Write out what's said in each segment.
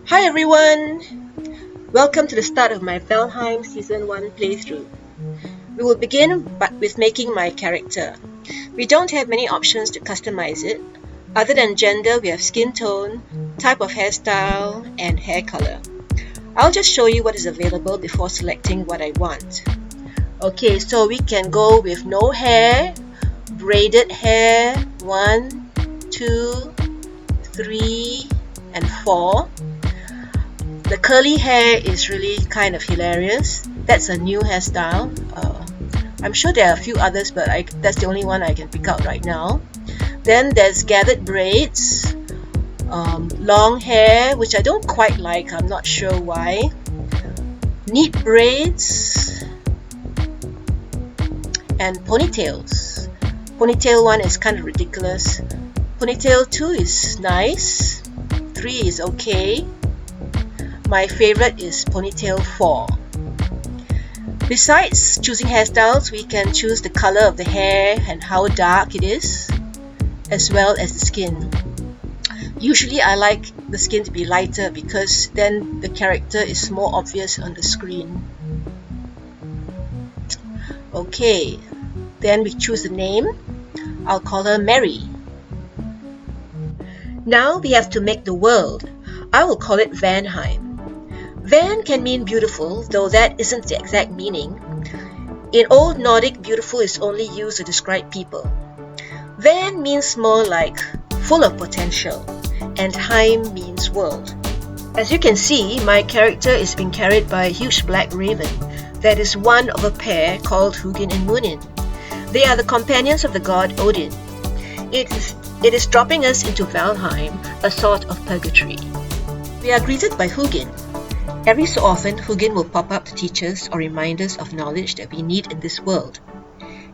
Hi everyone! Welcome to the start of my Valheim Season 1 playthrough. We will begin with making my character. We don't have many options to customize it. Other than gender, we have skin tone, type of hairstyle, and hair color. I'll just show you what is available before selecting what I want. Okay, so we can go with no hair, braided hair, 1, 2, 3, and 4. The curly hair is really kind of hilarious. That's a new hairstyle. I'm sure there are a few others, but that's the only one I can pick out right now. Then there's gathered braids, long hair, which I don't quite like. I'm not sure why. Neat braids and ponytails. Ponytail 1 is kind of ridiculous. Ponytail 2 is nice. 3 is okay. My favorite is ponytail 4. Besides choosing hairstyles, we can choose the color of the hair and how dark it is, as well as the skin. Usually I like the skin to be lighter because then the character is more obvious on the screen. Okay, then we choose the name. I'll call her Merri. Now we have to make the world. I will call it Valheim. Van can mean beautiful, though that isn't the exact meaning. In Old Nordic, beautiful is only used to describe people. Van means more like full of potential, and Heim means world. As you can see, my character is being carried by a huge black raven that is one of a pair called Hugin and Munin. They are the companions of the god Odin. It is dropping us into Valheim, a sort of purgatory. We are greeted by Hugin. Every so often, Hugin will pop up to teach us or remind us of knowledge that we need in this world.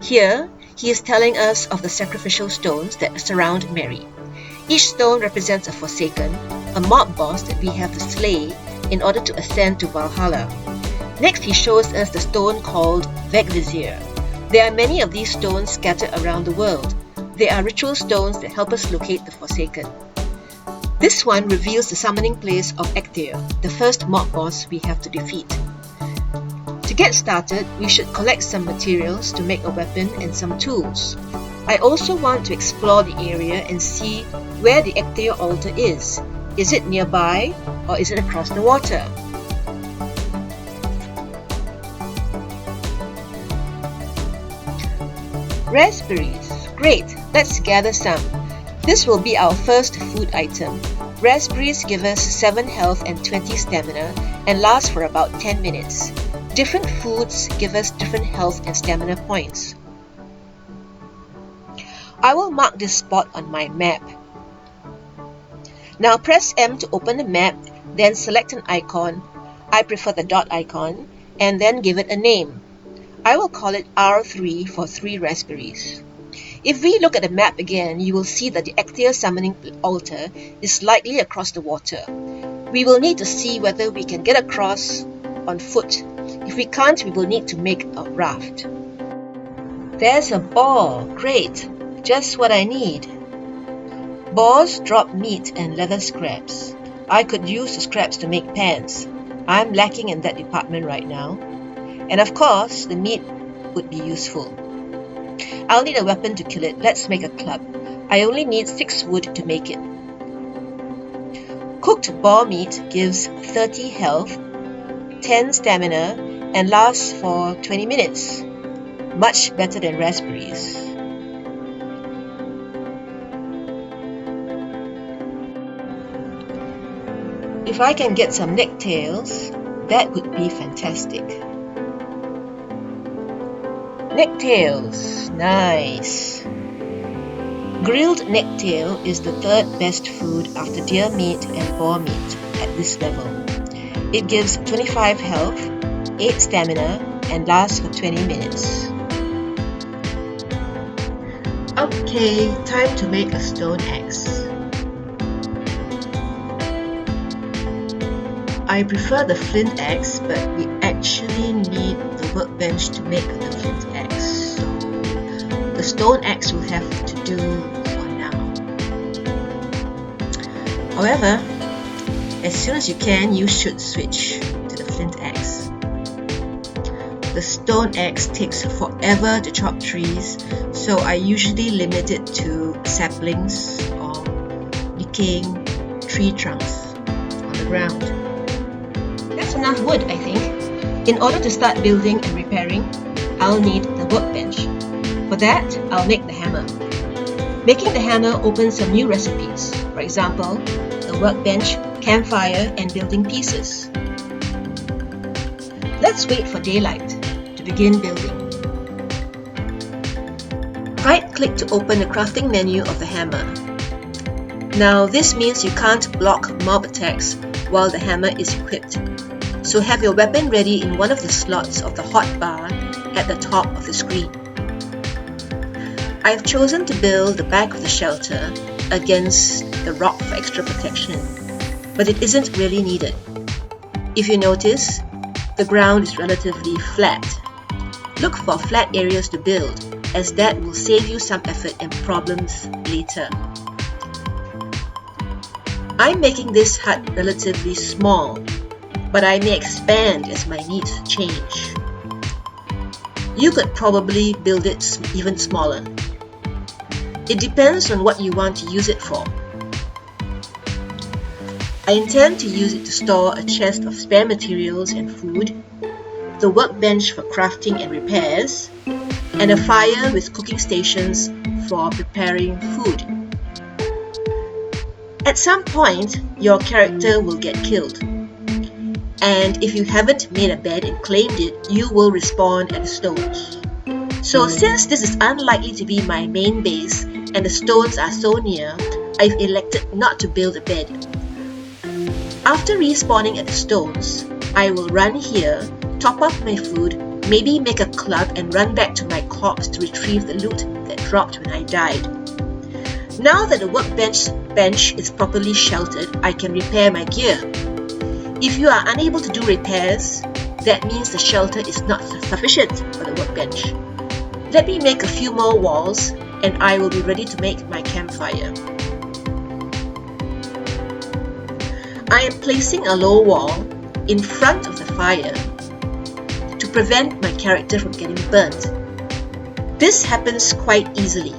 Here, he is telling us of the sacrificial stones that surround Merri. Each stone represents a Forsaken, a mob boss that we have to slay in order to ascend to Valhalla. Next, he shows us the stone called Vegvizir. There are many of these stones scattered around the world. They are ritual stones that help us locate the Forsaken. This one reveals the summoning place of Ectir, the first mob boss we have to defeat. To get started, we should collect some materials to make a weapon and some tools. I also want to explore the area and see where the Ectir altar is. Is it nearby or is it across the water? Raspberries. Great, let's gather some. This will be our first food item. Raspberries give us 7 health and 20 stamina and last for about 10 minutes. Different foods give us different health and stamina points. I will mark this spot on my map. Now press M to open the map, then select an icon. I prefer the dot icon, and then give it a name. I will call it R3 for 3 raspberries. If we look at the map again, you will see that the Ectir summoning altar is likely across the water. We will need to see whether we can get across on foot. If we can't, we will need to make a raft. There's a boar. Great! Just what I need. Boars drop meat and leather scraps. I could use the scraps to make pants. I'm lacking in that department right now. And of course, the meat would be useful. I'll need a weapon to kill it. Let's make a club. I only need 6 wood to make it. Cooked boar meat gives 30 health, 10 stamina, and lasts for 20 minutes. Much better than raspberries. If I can get some necktails, that would be fantastic. Necktails, nice. Grilled necktail is the 3rd best food after deer meat and boar meat at this level. It gives 25 health, 8 stamina, and lasts for 20 minutes. Okay, time to make a stone axe. I prefer the flint axe, but we actually need the workbench to make the flint axe, so the stone axe will have to do for now. However, As soon as you can, you should switch to the flint axe. The stone axe takes forever to chop trees, so I usually limit it to saplings or decaying tree trunks on the ground. That's enough wood, I think. In order to start building and repairing, I'll need the workbench. For that, I'll make the hammer. Making the hammer opens some new recipes. For example, the workbench, campfire, and building pieces. Let's wait for daylight to begin building. Right-click to open the crafting menu of the hammer. Now this means you can't block mob attacks while the hammer is equipped. So have your weapon ready in one of the slots of the hotbar at the top of the screen. I've chosen to build the back of the shelter against the rock for extra protection, but it isn't really needed. If you notice, the ground is relatively flat. Look for flat areas to build, as that will save you some effort and problems later. I'm making this hut relatively small, but I may expand as my needs change. You could probably build it even smaller. It depends on what you want to use it for. I intend to use it to store a chest of spare materials and food, the workbench for crafting and repairs, and a fire with cooking stations for preparing food. At some point, your character will get killed. And if you haven't made a bed and claimed it, you will respawn at the stones. So since this is unlikely to be my main base and the stones are so near, I've elected not to build a bed. After respawning at the stones, I will run here, top up my food, maybe make a club and run back to my corpse to retrieve the loot that dropped when I died. Now that the workbench is properly sheltered, I can repair my gear. If you are unable to do repairs, that means the shelter is not sufficient for the workbench. Let me make a few more walls and I will be ready to make my campfire. I am placing a low wall in front of the fire to prevent my character from getting burnt. This happens quite easily.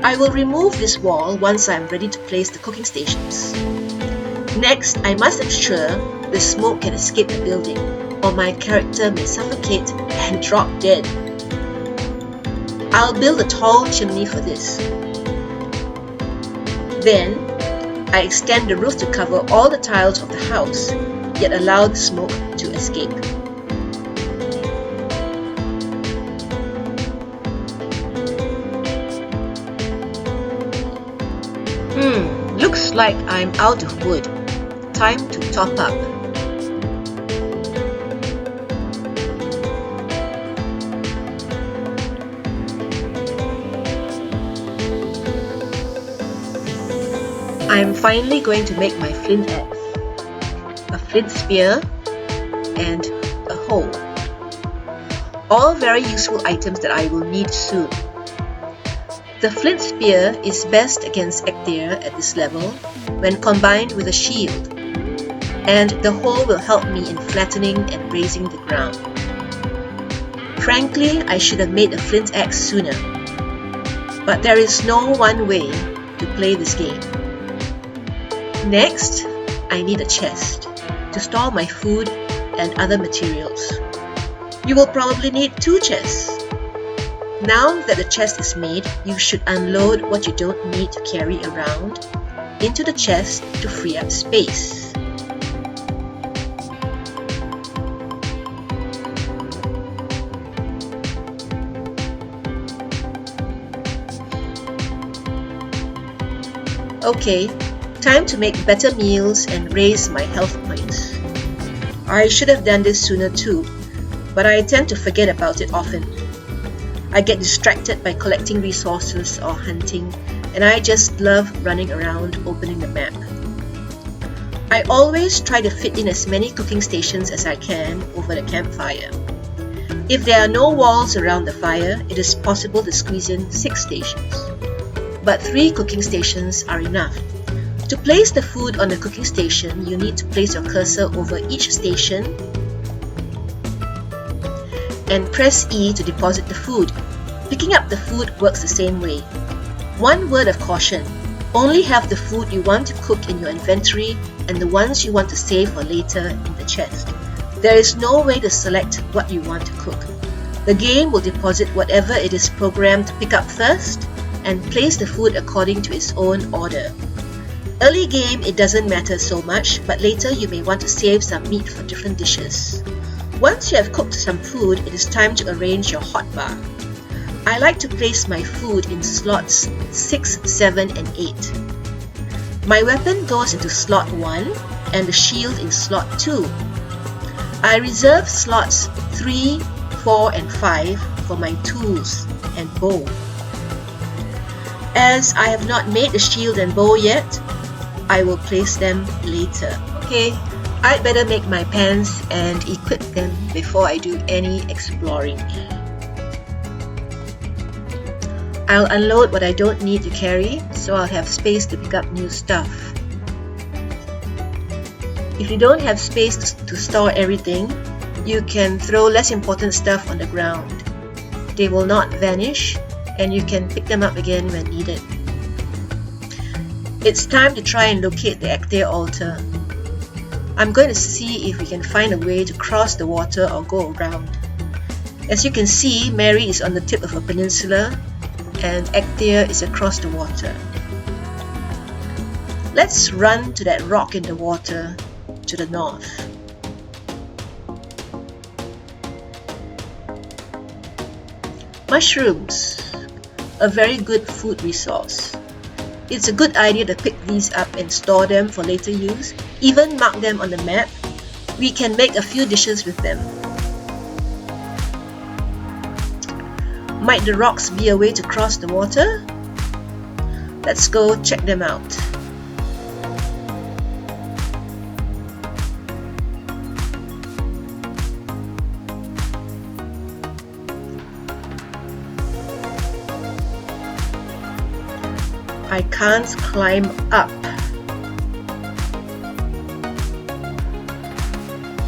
I will remove this wall once I am ready to place the cooking stations. Next, I must ensure the smoke can escape the building, or my character may suffocate and drop dead. I'll build a tall chimney for this. Then, I extend the roof to cover all the tiles of the house, yet allow the smoke to escape. Looks like I'm out of wood. Time to top up. I'm finally going to make my flint axe, a flint spear, and a hoe. All very useful items that I will need soon. The flint spear is best against Ecthair at this level when combined with a shield, and the hoe will help me in flattening and raising the ground. Frankly, I should have made a flint axe sooner, but there is no one way to play this game. Next, I need a chest to store my food and other materials. You will probably need 2 chests. Now that the chest is made, you should unload what you don't need to carry around into the chest to free up space. Okay, time to make better meals and raise my health points. I should have done this sooner too, but I tend to forget about it often. I get distracted by collecting resources or hunting, and I just love running around opening the map. I always try to fit in as many cooking stations as I can over the campfire. If there are no walls around the fire, it is possible to squeeze in 6 stations. But 3 cooking stations are enough. To place the food on the cooking station, you need to place your cursor over each station and press E to deposit the food. Picking up the food works the same way. One word of caution: only have the food you want to cook in your inventory and the ones you want to save for later in the chest. There is no way to select what you want to cook. The game will deposit whatever it is programmed to pick up first and place the food according to its own order. Early game, it doesn't matter so much, but later you may want to save some meat for different dishes. Once you have cooked some food, it is time to arrange your hotbar. I like to place my food in slots 6, 7 and 8. My weapon goes into slot 1 and the shield in slot 2. I reserve slots 3, 4 and 5 for my tools and bow. As I have not made the shield and bow yet, I will place them later. Okay, I'd better make my pants and equip them before I do any exploring. I'll unload what I don't need to carry, so I'll have space to pick up new stuff. If you don't have space to store everything, you can throw less important stuff on the ground. They will not vanish, and you can pick them up again when needed. It's time to try and locate the Ectare altar. I'm going to see if we can find a way to cross the water or go around. As you can see, Merri is on the tip of a peninsula and Ectare is across the water. Let's run to that rock in the water to the north. Mushrooms, a very good food resource. It's a good idea to pick these up and store them for later use, even mark them on the map. We can make a few dishes with them. Might the rocks be a way to cross the water? Let's go check them out. I can't climb up.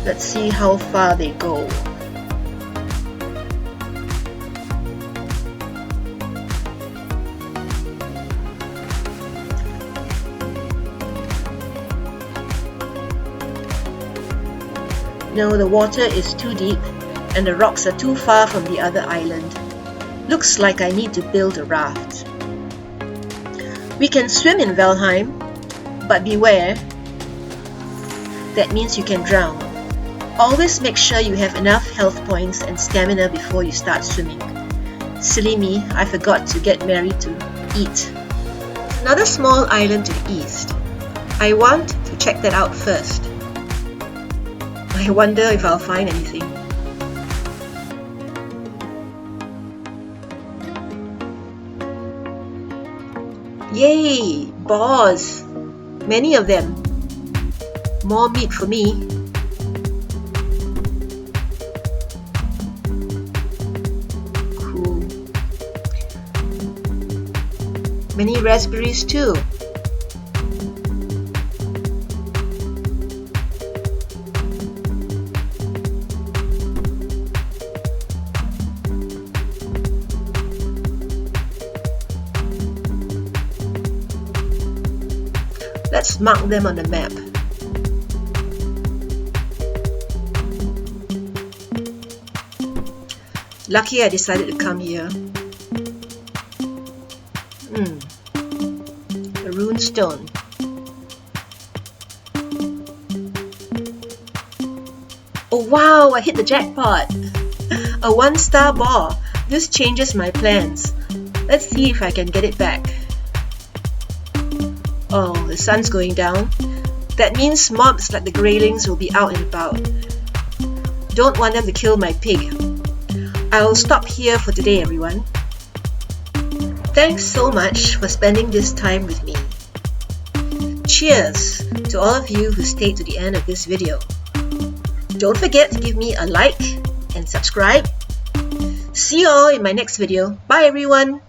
Let's see how far they go. No, the water is too deep and the rocks are too far from the other island. Looks like I need to build a raft. We can swim in Valheim, but beware, that means you can drown. Always make sure you have enough health points and stamina before you start swimming. Silly me, I forgot to get Merri to eat. Another small island to the east. I want to check that out first. I wonder if I'll find anything. Yay! Boars! Many of them. More meat for me. Cool. Many raspberries too. Let's mark them on the map. Lucky I decided to come here. A rune stone. Oh wow, I hit the jackpot! A 1-star ball. This changes my plans. Let's see if I can get it back. Oh, the sun's going down. That means mobs like the Greylings will be out and about. Don't want them to kill my pig. I'll stop here for today, everyone. Thanks so much for spending this time with me. Cheers to all of you who stayed to the end of this video. Don't forget to give me a like and subscribe. See you all in my next video. Bye everyone!